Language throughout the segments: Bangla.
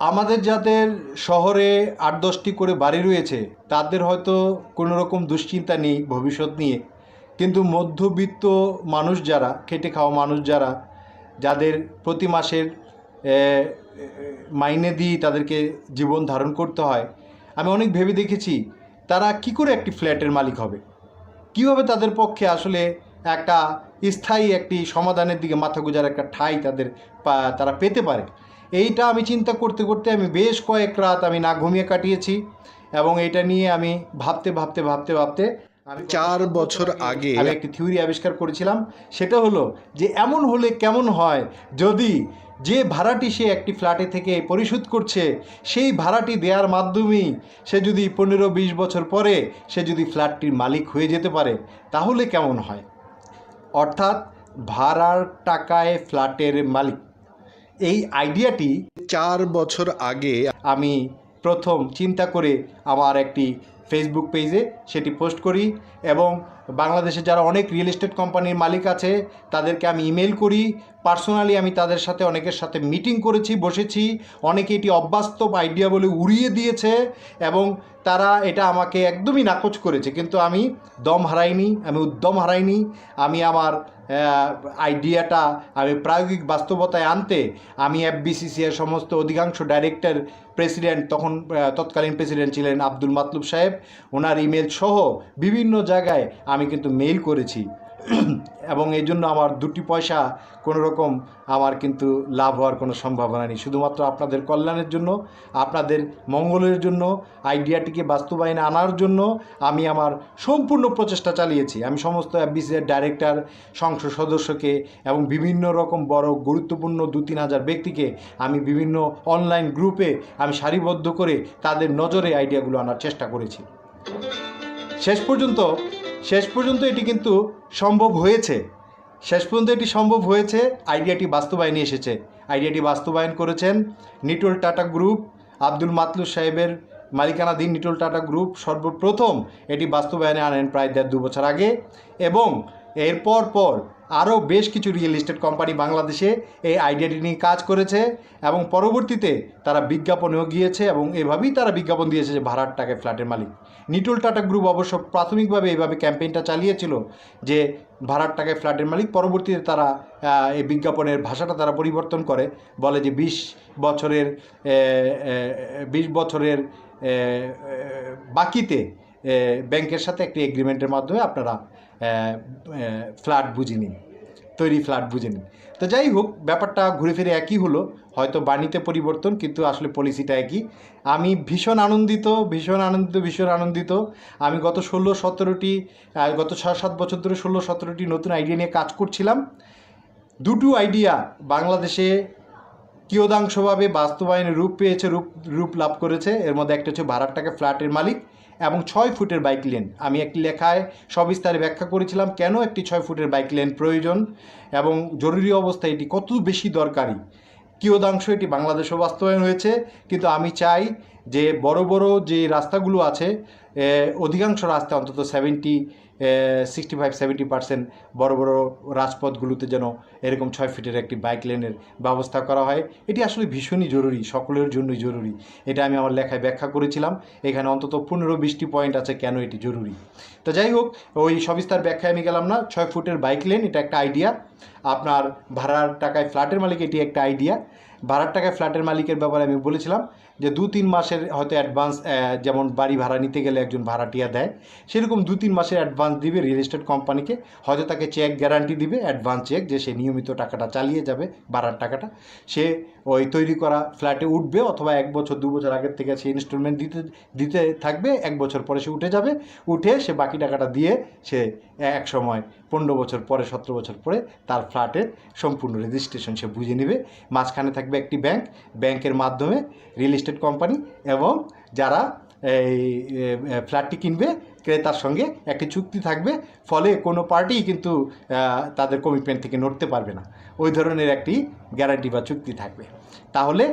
আমাদের যাদের শহরে ৮-১০টি করে বাড়ি রয়েছে তাদের হয়তো কোনো রকম দুশ্চিন্তা নেই ভবিষ্যৎ নিয়ে, কিন্তু মধ্যবিত্ত মানুষ যারা, খেটে খাওয়া মানুষ যারা, যাদের প্রতি মাসের মাইনে দিয়ে তাদেরকে জীবন ধারণ করতে হয়, আমি অনেক ভেবে দেখেছি তারা কি করে একটি ফ্ল্যাটের মালিক হবে, কীভাবে তাদের পক্ষে আসলে একটা স্থায়ী একটি সমাধানের দিকে মাথা গোঁজার একটা ঠাঁই তারা পেতে পারে। এইটা আমি চিন্তা করতে করতে আমি বেশ কয়েক রাত আমি না ঘুমিয়ে কাটিয়েছি, এবং এটা নিয়ে আমি ভাবতে ভাবতে ভাবতে ভাবতে আমি 4 বছর আগে আমি একটি থিওরি আবিষ্কার করেছিলাম। সেটা হলো যে এমন হলে কেমন হয় যদি যে ভাড়াটি সে একটি ফ্ল্যাটে থেকে পরিশোধ করছে সেই ভাড়াটি দেওয়ার মাধ্যমেই সে যদি 15-20 বছর পরে সে যদি ফ্ল্যাটটির মালিক হয়ে যেতে পারে, তাহলে কেমন হয়। অর্থাৎ ভাড়ার টাকায় ফ্ল্যাটের মালিক, এই আইডিয়াটি 4 বছর আগে আমি প্রথম চিন্তা করে আমার একটি ফেসবুক পেজে সেটি পোস্ট করি, এবং বাংলাদেশে যারা অনেক রিয়েল এস্টেট কোম্পানির মালিক আছে তাদেরকে আমি ইমেল করি। পার্সোনালি আমি তাদের সাথে অনেকের সাথে মিটিং করেছি, বসেছি। অনেকে এটি অবাস্তব আইডিয়া বলে উড়িয়ে দিয়েছে এবং তারা এটা আমাকে একদমই নাকচ করেছে, কিন্তু আমি দম হারাইনি, আমি উদ্যম হারাইনি। আমি আমার আইডিয়াটা আমি প্রায়োগিক বাস্তবতায় আনতে আমি এফবিসিসিআইয়ের সমস্ত অধিকাংশ ডাইরেক্টর, প্রেসিডেন্ট, তৎকালীন প্রেসিডেন্ট ছিলেন আব্দুল মাতলুব সাহেব, ওনার ইমেল সহ বিভিন্ন জায়গায় আমি কিন্তু মেইল করেছি এবং এই জন্য আমার 2টি পয়সা কোনো রকম আমার কিন্তু লাভ হওয়ার কোনো সম্ভাবনা নেই। শুধুমাত্র আপনাদের কল্যাণের জন্য, আপনাদের মঙ্গলের জন্য, আইডিয়াটিকে বাস্তবায়নে আনার জন্য আমি আমার সম্পূর্ণ প্রচেষ্টা চালিয়েছি। আমি সমস্ত এফবিসির ডাইরেক্টর, সংসদ সদস্যকে এবং বিভিন্ন রকম বড় গুরুত্বপূর্ণ 2-3 হাজার ব্যক্তিকে আমি বিভিন্ন অনলাইন গ্রুপে আমি সারিবদ্ধ করে তাদের নজরে আইডিয়াগুলো আনার চেষ্টা করেছি। শেষ পর্যন্ত এটি কিন্তু সম্ভব হয়েছে। এটি সম্ভব হয়েছে, আইডিয়াটি বাস্তবায়নে এসেছে। আইডিয়াটি বাস্তবায়ন করেছেন নিটোল টাটা গ্রুপ, আব্দুল মাতলুব সাহেবের মালিকানাধীন নিটোল টাটা গ্রুপ সর্বপ্রথম এটি বাস্তবায়নে আনেন প্রায় 1.5-2 বছর আগে, এবং এরপর আরও বেশ কিছু রিয়েল এস্টেট কোম্পানি বাংলাদেশে এই আইডিয়াটি নিয়ে কাজ করেছে এবং পরবর্তীতে তারা বিজ্ঞাপনেও গিয়েছে, এবং এভাবেই তারা বিজ্ঞাপন দিয়েছে যে ভাড়ার টাকায় ফ্ল্যাটের মালিক। নিটোল টাটা গ্রুপ অবশ্য প্রাথমিকভাবে এইভাবে ক্যাম্পেইনটা চালিয়েছিল যে ভাড়ার টাকায় ফ্ল্যাটের মালিক। পরবর্তীতে তারা এই বিজ্ঞাপনের ভাষাটা তারা পরিবর্তন করে, বলে যে 20 বছরের বাকিতে ব্যাংকের সাথে একটি এগ্রিমেন্টের মাধ্যমে আপনারা ফ্ল্যাট বুঝে নিন, তৈরি ফ্ল্যাট বুঝে নিন। তো যাই হোক, ব্যাপারটা ঘুরে ফিরে একই হলো, হয়তো বাণীতে পরিবর্তন, কিন্তু আসলে পলিসিটা একই। আমি ভীষণ আনন্দিত। আমি গত 6-7 বছর ধরে 16-17টি নতুন আইডিয়া নিয়ে কাজ করছিলাম। 2টো আইডিয়া বাংলাদেশে কিয়দাংশভাবে বাস্তবায়নের রূপ লাভ করেছে। এর মধ্যে একটা হচ্ছে ভাড়ার টাকা ফ্ল্যাটের মালিক এবং 6 ফুটের বাইক লেন। আমি একটি লেখায় সবিস্তারে ব্যাখ্যা করেছিলাম কেন একটি 6 ফুটের বাইক লেন প্রয়োজন এবং জরুরি অবস্থায় এটি কত বেশি দরকারি। কিয়দাংশ এটি বাংলাদেশেও বাস্তবায়ন হয়েছে, কিন্তু আমি চাই যে বড় বড় যে রাস্তাগুলো আছে, অধিকাংশ রাস্তা অন্তত 65-70% বড় বড় রাজপথগুলোতে যেন এরকম 6 ফিটের একটি বাইক লেনের ব্যবস্থা করা হয়। এটি আসলে ভীষণই জরুরি, সকলের জন্যই জরুরি। এটা আমি আমার লেখায় ব্যাখ্যা করেছিলাম। এখানে অন্তত 15-20টি পয়েন্ট আছে কেন এটি জরুরি। তো যাই হোক, ওই সবিস্তার ব্যাখ্যায় আমি গেলাম না। 6 ফুটের বাইক লেন এটা একটা আইডিয়া। আপনার ভাড়ার টাকায় ফ্ল্যাটের মালিক এটি একটা আইডিয়া। ভাড়ার টাকায় ফ্ল্যাটের মালিকের ব্যাপারে আমি বলেছিলাম যে 2-3 মাসের হয়তো অ্যাডভান্স, যেমন বাড়ি ভাড়া নিতে গেলে একজন ভাড়াটিয়া দেয়, সেরকম 2-3 মাসের অ্যাডভান্স দিবে রিয়েল এস্টেট কোম্পানিকে। হয়তো তাকে চেক গ্যারান্টি দিবে, অ্যাডভান্স চেক, যে সে নিয়মিত টাকাটা চালিয়ে যাবে, ভাড়ার টাকাটা সে ওই তৈরি করা ফ্ল্যাটে উঠবে, অথবা 1 বছর 2 বছর আগের থেকে সে ইনস্টলমেন্ট দিতে থাকবে। 1 বছর পরে সে উঠে যাবে, উঠে সে বাকি টাকাটা দিয়ে সে এক সময় 15 বছর পরে, 17 বছর পরে তার ফ্ল্যাটের সম্পূর্ণ রেজিস্ট্রেশন সে বুঝে নেবে। মাঝখানে থাকবে একটি ব্যাংকের মাধ্যমে রিয়েল এস্টেট কোম্পানি এবং যারা এই ফ্ল্যাটটি কিনবে ক্রেতার সঙ্গে একটি চুক্তি থাকবে, ফলে কোনো পার্টি কিন্তু তাদের কমিটমেন্ট থেকে নড়তে পারবে না। ওই ধরনের একটি গ্যারান্টি বা চুক্তি থাকবে। তাহলে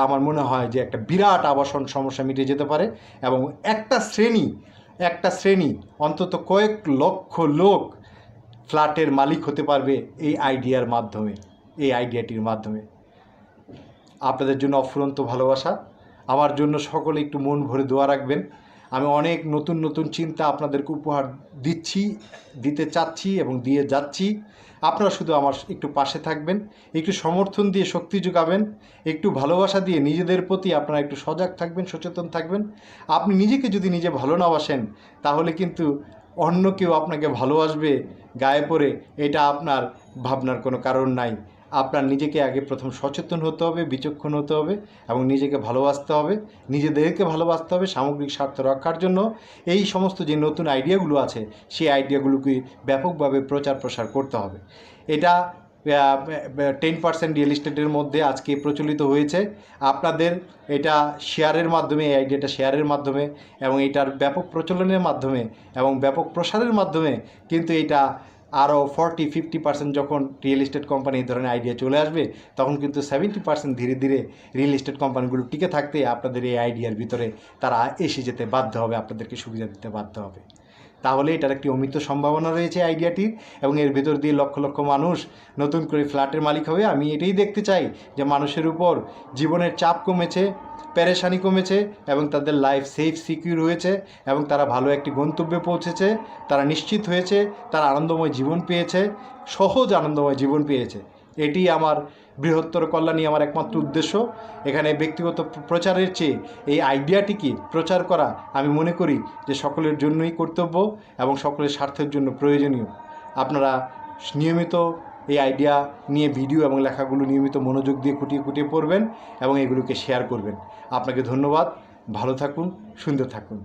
আমার মনে হয় যে একটা বিরাট আবাসন সমস্যা মিটে যেতে পারে এবং একটা শ্রেণী অন্তত কয়েক লক্ষ লোক ফ্ল্যাটের মালিক হতে পারবে এই আইডিয়াটির মাধ্যমে। আপনাদের জন্য অফুরন্ত ভালোবাসা। আমার জন্য সকলে একটু মন ভরে দোয়া রাখবেন। আমি অনেক নতুন নতুন চিন্তা আপনাদেরকে উপহার দিতে চাচ্ছি এবং দিয়ে যাচ্ছি। আপনারা শুধু আমার একটু পাশে থাকবেন, একটু সমর্থন দিয়ে শক্তি যোগাবেন, একটু ভালোবাসা দিয়ে নিজেদের প্রতি আপনারা একটু সজাগ থাকবেন, সচেতন থাকবেন। আপনি নিজেকে যদি নিজে ভালো না বাসেন, তাহলে কিন্তু অন্য কেউ আপনাকে ভালোবাসবে গায়ে পড়ে, এটা আপনার ভাবনার কোনো কারণ নাই। আপনার নিজেকে আগে প্রথম সচেতন হতে হবে, বিচক্ষণ হতে হবে এবং নিজেকে ভালোবাসতে হবে, নিজেদেরকে ভালোবাসতে হবে। সামগ্রিক স্বার্থ রক্ষার জন্য এই সমস্ত যে নতুন আইডিয়াগুলো আছে, সেই আইডিয়াগুলোকে ব্যাপকভাবে প্রচার প্রসার করতে হবে। এটা 10% রিয়েল এস্টেটের মধ্যে আজকে প্রচলিত হয়েছে। আপনাদের এটা শেয়ারের মাধ্যমে, এই আইডিয়াটা শেয়ারের মাধ্যমে এবং এটার ব্যাপক প্রচলনের মাধ্যমে এবং ব্যাপক প্রসারের মাধ্যমে কিন্তু এটা আরও 40-50% যখন রিয়েল এস্টেট কোম্পানি এই ধরনের আইডিয়া চলে আসবে, তখন কিন্তু 70% ধীরে ধীরে রিয়েল এস্টেট কোম্পানিগুলো টিকে থাকতে আপনাদের এই আইডিয়ার ভিতরে তারা এসে যেতে বাধ্য হবে, আপনাদেরকে সুবিধা দিতে বাধ্য হবে। তাহলে এটার একটি অমিত সম্ভাবনা রয়েছে আইডিয়াটির, এবং এর ভেতর দিয়ে লক্ষ লক্ষ মানুষ নতুন করে ফ্ল্যাটের মালিক হবে। আমি এটাই দেখতে চাই যে মানুষের উপর জীবনের চাপ কমেছে, পেরেশানি কমেছে এবং তাদের লাইফ সেফ সিকিউর হয়েছে এবং তারা ভালো একটি গন্তব্যে পৌঁছেছে, তারা নিশ্চিত হয়েছে, তারা আনন্দময় জীবন পেয়েছে, সহজ আনন্দময় জীবন পেয়েছে। এটি আমার বৃহত্তর কল্যাণই আমার একমাত্র উদ্দেশ্য। এখানে ব্যক্তিগত প্রচারের চেয়ে এই আইডিয়াটিকে প্রচার করা আমি মনে করি যে সকলের জন্যই কর্তব্য এবং সকলের স্বার্থের জন্য প্রয়োজনীয়। আপনারা নিয়মিত এই আইডিয়া নিয়ে ভিডিও এবং লেখাগুলো নিয়মিত মনোযোগ দিয়ে খুঁটিয়ে খুঁটিয়ে পড়বেন এবং এগুলোকে শেয়ার করবেন। আপনাকে ধন্যবাদ। ভালো থাকুন, সুন্দর থাকুন।